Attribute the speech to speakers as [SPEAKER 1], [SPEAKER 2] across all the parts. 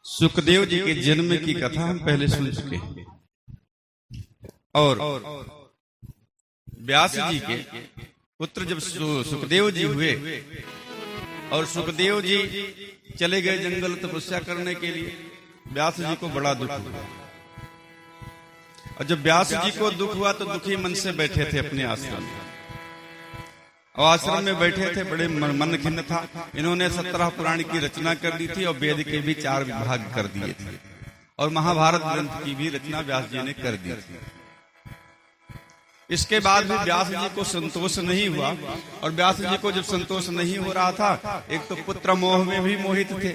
[SPEAKER 1] सुखदेव जी के जन्म की कथा हम पहले सुन चुके हैं और व्यास जी के पुत्र जब सुखदेव जी हुए और सुखदेव जी चले गए जंगल तपस्या करने के लिए, व्यास जी को बड़ा दुख हुआ। और जब व्यास जी को दुख हुआ तो दुखी मन से बैठे थे अपने आश्रम में, और आश्रम में बैठे थे, बड़े मन खिन्न था। इन्होंने 17 पुराण की रचना कर दी थी और वेद के भी 4 विभाग कर दिए थे और महाभारत ग्रंथ की भी रचना व्यास जी ने कर दी थी। इसके बाद भी व्यास जी को संतोष नहीं हुआ, और व्यास जी को जब संतोष नहीं हो रहा था, एक तो पुत्र मोह में भी मोहित थे।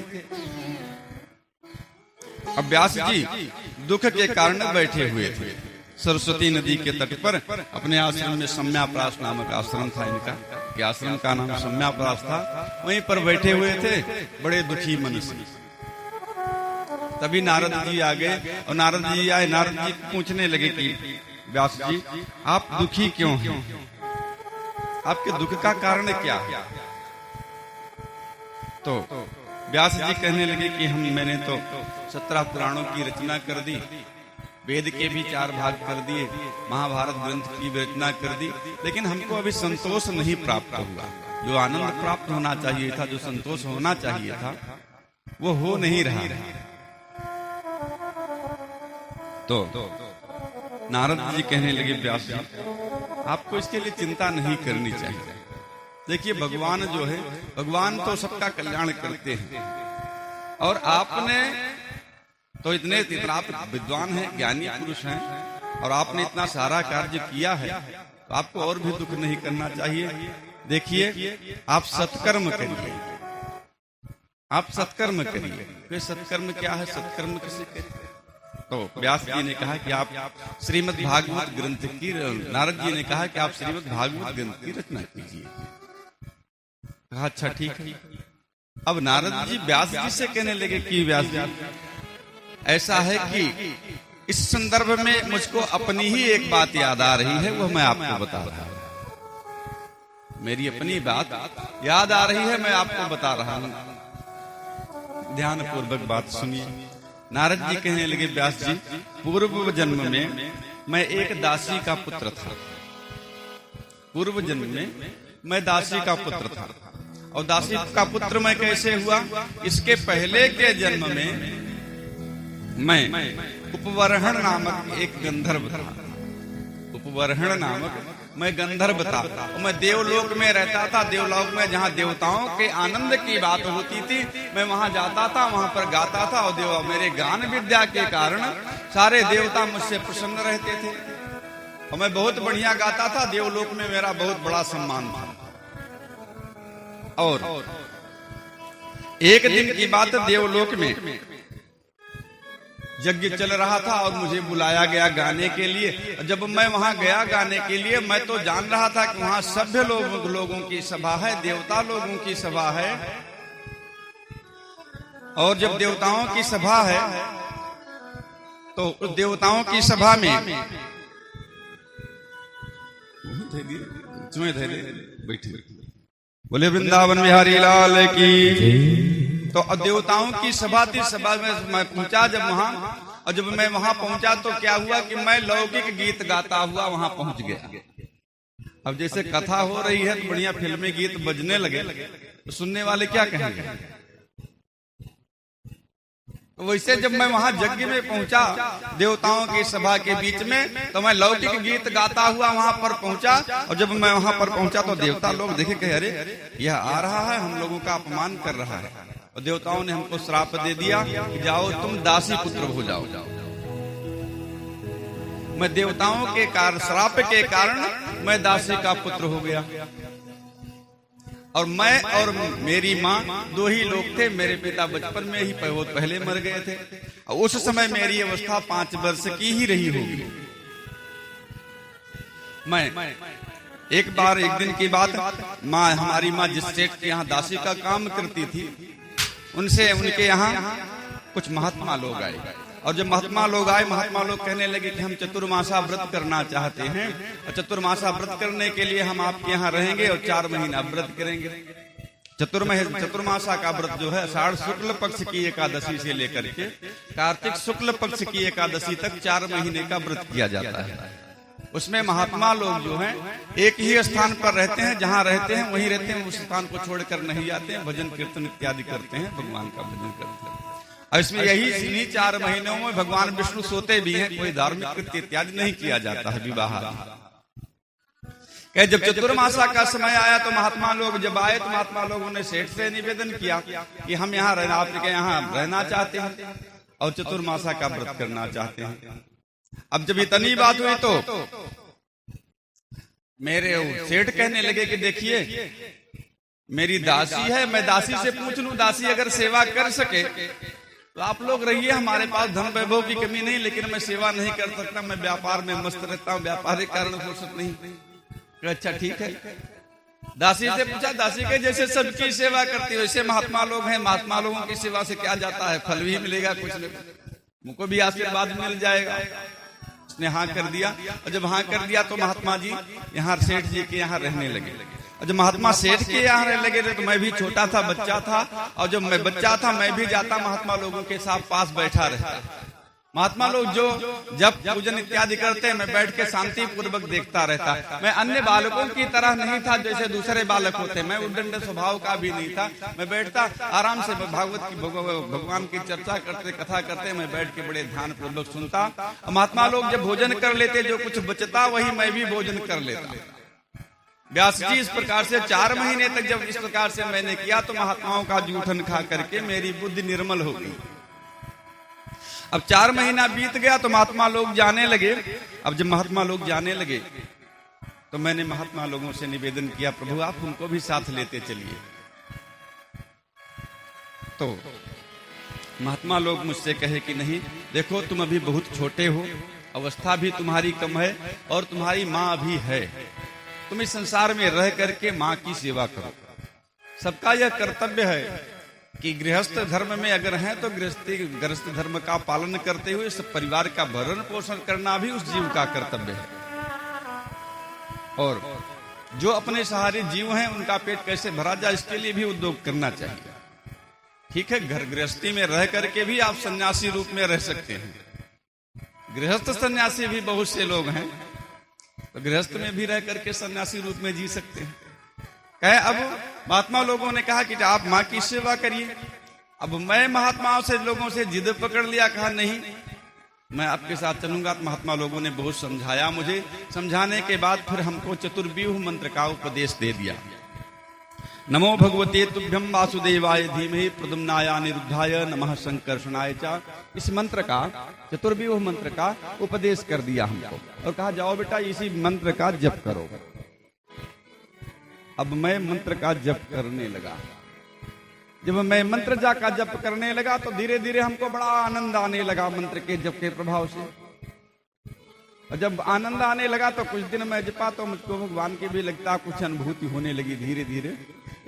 [SPEAKER 1] अब व्यास जी दुख के कारण बैठे हुए थे सरस्वती नदी के तट पर अपने आश्रम में। सम्याप्रास नामक आश्रम था इनका, कि आश्रम का नाम सम्याप्रास था। वहीं पर बैठे हुए थे बड़े दुखी मन से। तभी नारद जी आ गए और नारद जी आए, नारद जी पूछने लगे कि व्यास जी आप दुखी क्यों हैं, आपके दुख का कारण क्या है? तो व्यास जी कहने लगे कि मैंने तो 17 पुराणों की रचना कर दी, वेद के भी 4 भाग कर दिए, महाभारत ग्रंथ की रचना कर दी, लेकिन हमको अभी संतोष नहीं प्राप्त हुआ। जो आनंद प्राप्त होना चाहिए था, जो संतोष होना चाहिए था, वो हो नहीं रहा। तो नारद जी कहने लगे व्यास जी आपको इसके लिए चिंता नहीं करनी चाहिए। देखिए भगवान जो है, भगवान तो सबका कल्याण करते हैं, और आपने तो इतने आप विद्वान हैं, ज्ञानी पुरुष हैं, और आपने इतना सारा कार्य किया है, तो आपको और भी दुख नहीं करना चाहिए। देखिए आप सत्कर्म करिए, आप सत्कर्म करिए। फिर सत्कर्म क्या है, सत्कर्म किसे कहते हैं? तो व्यास जी ने कहा कि आप श्रीमद् भागवत ग्रंथ की, नारद जी ने कहा कि आप श्रीमद् भागवत ग्रंथ की रचना कीजिए। कहा अच्छा ठीक है। अब नारद जी व्यास जी से कहने लगे कि व्यास जी ऐसा है कि इस संदर्भ में मुझको अपनी ही एक बात याद आ रही है, वो मैं आपको बता रहा हूं। मेरी अपनी बात याद आ रही है, मैं आपको बता रहा हूं। ध्यान पूर्वक बात सुनिए। नारद जी कहने लगे व्यास जी पूर्व जन्म में मैं एक दासी का पुत्र था। पूर्व जन्म में मैं दासी का पुत्र था, और दासी का पुत्र मैं कैसे हुआ? इसके पहले के जन्म में मैं उपवरहण नामक एक गंधर्व था। उपवरहण नामक मैं गंधर्व था, और मैं देवलोक में रहता था। देवलोक में जहाँ देवताओं के आनंद की बात होती थी, मैं वहां जाता था, वहां पर गाता था, और मेरे गान विद्या के कारण सारे देवता मुझसे प्रसन्न रहते थे, और मैं बहुत बढ़िया गाता था। देवलोक में मेरा बहुत बड़ा सम्मान था। और एक दिन की बात, देवलोक में यज्ञ चल रहा था और मुझे बुलाया गया गाने के लिए। जब मैं वहां गया गाने के लिए, मैं तो जान रहा था कि वहां सभ्य लोगों की सभा है, देवता लोगों की सभा है। और जब देवताओं की सभा है तो उस देवताओं की सभा में बैठे बोले वृंदावन बिहारी लाल की। तो देवताओं की सभा थी, सभा में मैं पहुंचा जब वहां, और जब मैं वहां पहुंचा तो क्या हुआ कि मैं लौकिक गीत गाता हुआ वहां पहुंच गया। अब जैसे कथा हो रही है तो बढ़िया फिल्मी गीत बजने लगे, तो सुनने वाले क्या कहेंगे? वैसे जब मैं वहां यज्ञ में पहुंचा देवताओं की सभा के बीच में, तो मैं लौकिक गीत गाता हुआ वहां पर पहुंचा। और जब मैं वहां पर पहुंचा तो देवता लोग देखे कि अरे यह आ रहा है, हम लोगों का अपमान कर रहा है। और देवताओं ने हमको श्राप दे दिया कि जाओ तुम दासी पुत्र हो जाओ। मैं देवताओं के कारण, श्राप के कारण मैं दासी का पुत्र हो गया। और मैं और मेरी माँ 2 ही लोग थे। मेरे पिता बचपन में ही बहुत पहले मर गए थे, और उस समय मेरी अवस्था 5 वर्ष की ही रही होगी। मैं एक बार, एक दिन की बात, माँ, हमारी माँ जिस सेठ के यहाँ दासी का काम करती थी, उनके यहाँ कुछ महात्मा लोग आए। और जब महात्मा लोग आए, महात्मा लोग कहने लगे कि हम चतुर्मासा व्रत करना चाहते हैं, और चतुर्मासा व्रत करने के लिए हम आपके यहाँ रहेंगे और 4 महीना व्रत करेंगे। चतुर्मासा का व्रत जो है आषाढ़ शुक्ल पक्ष की एकादशी से लेकर के कार्तिक शुक्ल पक्ष की एकादशी तक 4 महीने का व्रत किया जाता है। उसमें महात्मा लोग जो हैं एक ही स्थान पर रहते हैं, जहां रहते हैं वहीं रहते हैं, उस स्थान को छोड़कर नहीं जाते हैं, भजन कीर्तन इत्यादि करते हैं, भगवान का भजन करते हैं। और इसमें इन्हीं 4 महीनों में भगवान विष्णु सोते भी हैं, कोई धार्मिक कृत्य इत्यादि नहीं किया जाता है विवाह। जब चतुर्मासा का समय आया तो महात्मा लोग जब आए तो महात्मा लोगों ने सेठ से निवेदन किया कि हम यहाँ रहना, आपके यहाँ रहना चाहते हैं और चतुर्मासा का व्रत करना चाहते हैं। अब जब इतनी बात हुई तो मेरे सेठ कहने लगे कि देखिए मेरी दासी है, मैं दासी से पूछ लूं, दासी अगर सेवा कर सके तो आप लोग रहिए, हमारे पास धन वैभव की कमी नहीं, लेकिन मैं सेवा नहीं कर सकता, मैं व्यापार में मस्त रहता हूँ, व्यापारिक कारण फुर्सत नहीं। अच्छा ठीक है। दासी से पूछा, दासी के जैसे सबकी सेवा करती हो वैसे महात्मा लोग हैं, महात्मा लोगों की सेवा से क्या जाता है, फल भी मिलेगा, कुछ नहीं, मुझको भी आशीर्वाद मिल जाएगा। उसने हाँ कर दिया, और जब हाँ कर दिया तो महात्मा जी यहाँ सेठ जी के यहाँ रहने लगे। और जब महात्मा सेठ के यहाँ रहने लगे थे तो मैं भी छोटा था, बच्चा था, और जब मैं बच्चा था मैं भी जाता महात्मा लोगों के साथ पास बैठा रहता। महात्मा लोग जो जब पूजन इत्यादि करते हैं मैं बैठ के शांति पूर्वक देखता रहता। मैं अन्य बालकों की तरह नहीं था जैसे दूसरे बालक होते, मैं उद्दंड स्वभाव का भी नहीं था। मैं बैठता आराम से, भागवत की भगवान की चर्चा करते, कथा करते, मैं बैठ के बड़े ध्यान पूर्वक सुनता। महात्मा लोग जब भोजन कर लेते, जो कुछ बचता वही मैं भी भोजन कर लेता। व्यास जी इस प्रकार से 4 महीने तक जब इस प्रकार से मैंने किया तो महात्माओं का जूठन खा करके मेरी बुद्धि निर्मल हो गई। अब 4 महीना बीत गया तो महात्मा लोग जाने लगे। अब जब महात्मा लोग जाने लगे तो मैंने महात्मा लोगों से निवेदन किया, प्रभु आप उनको भी साथ लेते चलिए। तो महात्मा लोग मुझसे कहे कि नहीं, देखो तुम अभी बहुत छोटे हो, अवस्था भी तुम्हारी कम है और तुम्हारी माँ भी है, तुम इस संसार में रह करके माँ की सेवा करो। सबका यह कर्तव्य है कि गृहस्थ धर्म में अगर है तो गृहस्थ धर्म का पालन करते हुए सब परिवार का भरण पोषण करना भी उस जीव का कर्तव्य है। और जो अपने सहारे जीव हैं उनका पेट कैसे भरा जाए इसके लिए भी उद्योग करना चाहिए। ठीक है, घर गृहस्थी में रह करके भी आप सन्यासी रूप में रह सकते हैं। गृहस्थ सन्यासी भी बहुत से लोग हैं, तो गृहस्थ में भी रह करके सन्यासी रूप में जी सकते हैं। कहे अब महात्मा लोगों ने कहा कि आप माँ की सेवा करिए। अब मैं महात्माओं से लोगों से जिद पकड़ लिया, कहा नहीं मैं आपके साथ चलूंगा। तो महात्मा लोगों ने बहुत समझाया मुझे, समझाने के बाद फिर हमको चतुर्व्यूह मंत्र का उपदेश दे दिया। नमो भगवते तुभ्यं वासुदेवाय धीमहि प्रद्युम्नाय अनिरुद्धाय नमः संकर्षणाय च। इस मंत्र का, चतुर्व्यूह मंत्र का उपदेश कर दिया हमको और कहा जाओ बेटा इसी मंत्र का जप करो। अब मैं मंत्र का जप करने लगा। जब मैं मंत्र का जप करने लगा तो धीरे धीरे हमको बड़ा आनंद आने लगा मंत्र के जप के प्रभाव से। और जब आनंद आने लगा तो कुछ दिन मैं जपा तो मुझको भगवान की भी लगता कुछ अनुभूति होने लगी धीरे धीरे।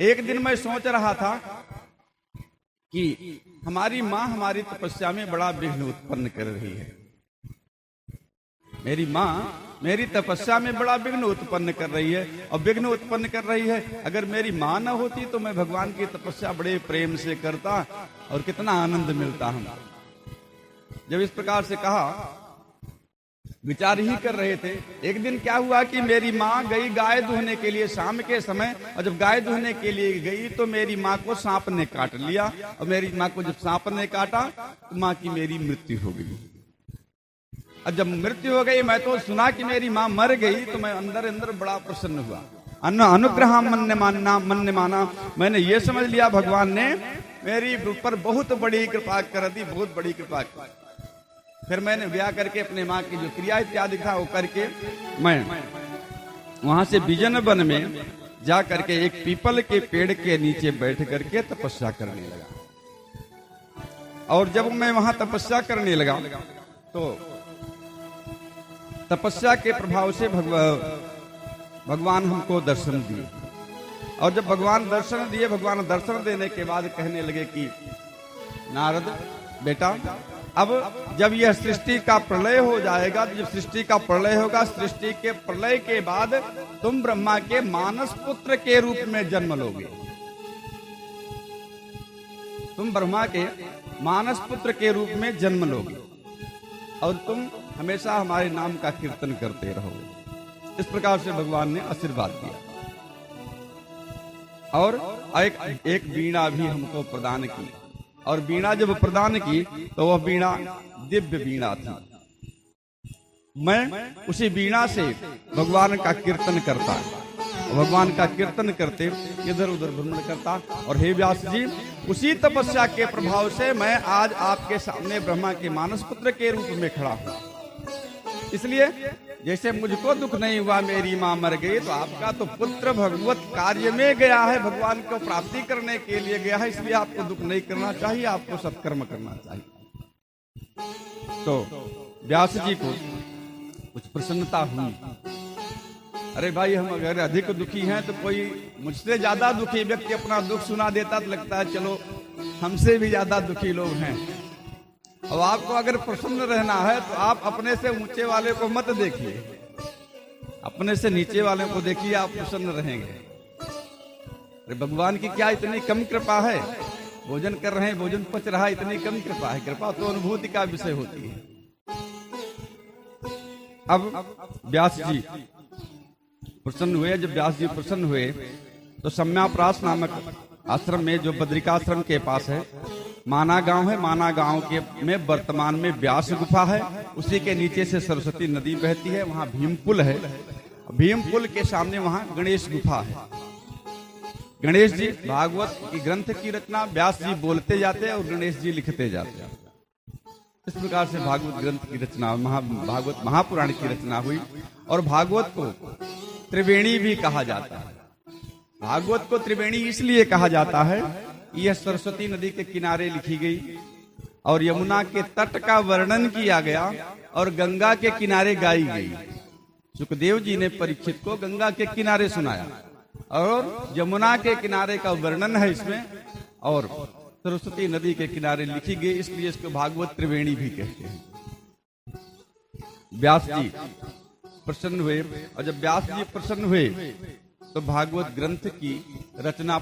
[SPEAKER 1] एक दिन मैं सोच रहा था कि हमारी माँ हमारी तपस्या में बड़ा विघ्न उत्पन्न कर रही है। मेरी माँ मेरी तपस्या में बड़ा विघ्न उत्पन्न कर रही है, और विघ्न उत्पन्न कर रही है। अगर मेरी माँ न होती तो मैं भगवान की तपस्या बड़े प्रेम से करता और कितना आनंद मिलता हमको। जब इस प्रकार से कहा, विचार ही कर रहे थे, एक दिन क्या हुआ कि मेरी माँ गई गाय दुहने के लिए शाम के समय, और जब गाय दुहने के लिए गई तो मेरी माँ को सांप ने काट लिया। और मेरी माँ को जब सांप ने काटा तो माँ की मेरी मृत्यु हो गई। और जब मृत्यु हो गई, मैं तो सुना कि मेरी माँ मर गई तो मैं अंदर अंदर बड़ा प्रसन्न हुआ। अनुग्रह मन माना, मैंने ये समझ लिया भगवान ने मेरी ऊपर बहुत बड़ी कृपा कर दी, बहुत बड़ी कृपा कर। फिर मैंने ब्याह करके अपने माँ की जो क्रिया इत्यादि था वो करके मैं वहां से बिजन वन में जा करके एक पीपल के पेड़ के नीचे बैठ करके तपस्या करने लगा। और जब मैं वहां तपस्या करने लगा तो तपस्या के प्रभाव से भगवान हमको दर्शन दिए। और जब भगवान दर्शन दिए, भगवान दर्शन देने के बाद कहने लगे कि नारद बेटा, अब जब यह सृष्टि का प्रलय हो जाएगा, जब सृष्टि का प्रलय होगा, सृष्टि के प्रलय के बाद तुम ब्रह्मा के मानस पुत्र के रूप में जन्म लोगे। तुम ब्रह्मा के मानस पुत्र के रूप में जन्म लोगे और तुम हमेशा हमारे नाम का कीर्तन करते रहोगे। इस प्रकार से भगवान ने आशीर्वाद दिया और एक वीणा भी हमको प्रदान की। और वीणा जब प्रदान की तो वह वीणा दिव्य वीणा थी। मैं उसी वीणा से भगवान का कीर्तन करता, भगवान का कीर्तन करते इधर उधर भ्रमण करता। और हे व्यास जी, उसी तपस्या के प्रभाव से मैं आज आपके सामने ब्रह्मा के मानस पुत्र के रूप में खड़ा हूं। इसलिए जैसे मुझको दुख नहीं हुआ, मेरी मां मर गई, तो आपका तो पुत्र भगवत कार्य में गया है, भगवान को प्राप्ति करने के लिए गया है, इसलिए आपको दुख नहीं करना चाहिए, आपको सत्कर्म करना चाहिए। तो व्यास जी को कुछ प्रसन्नता हुई। अरे भाई, हम अगर अधिक दुखी हैं तो कोई मुझसे ज्यादा दुखी व्यक्ति अपना दुख सुना देता तो लगता है चलो हमसे भी ज्यादा दुखी लोग हैं। अब आपको अगर प्रसन्न रहना है तो आप अपने से ऊंचे वाले को मत देखिए, अपने से नीचे वाले को देखिए, आप प्रसन्न रहेंगे। अरे भगवान की क्या इतनी कम कृपा है, भोजन कर रहे हैं, भोजन पच रहा है, इतनी कम कृपा है। कृपा तो अनुभूति का विषय होती है। अब व्यास जी प्रसन्न हुए। जब व्यास जी प्रसन्न हुए तो सम्याप्रास नामक आश्रम में, जो बद्रिकाश्रम के पास है, माना गांव है, माना गांव के में वर्तमान में व्यास गुफा है, उसी के नीचे से सरस्वती नदी बहती है, वहां भीम पुल है, भीम पुल के सामने वहां गणेश गुफा है। गणेश जी भागवत की ग्रंथ की रचना व्यास जी बोलते जाते और गणेश जी लिखते जाते। इस प्रकार से भागवत ग्रंथ की रचना, भागवत महापुराण की रचना हुई। और भागवत को त्रिवेणी भी कहा जाता है। भागवत को त्रिवेणी इसलिए कहा जाता है, यह सरस्वती नदी के किनारे लिखी गई और यमुना के तट का वर्णन किया गया और गंगा के किनारे गाई गई। सुखदेव जी ने परीक्षित को गंगा के किनारे सुनाया और यमुना के किनारे का वर्णन है इसमें, और सरस्वती नदी के किनारे लिखी गई, इसलिए इसको भागवत त्रिवेणी भी कहते हैं। व्यास जी प्रसन्न हुए और जब व्यास जी प्रसन्न हुए तो भागवत ग्रंथ की रचना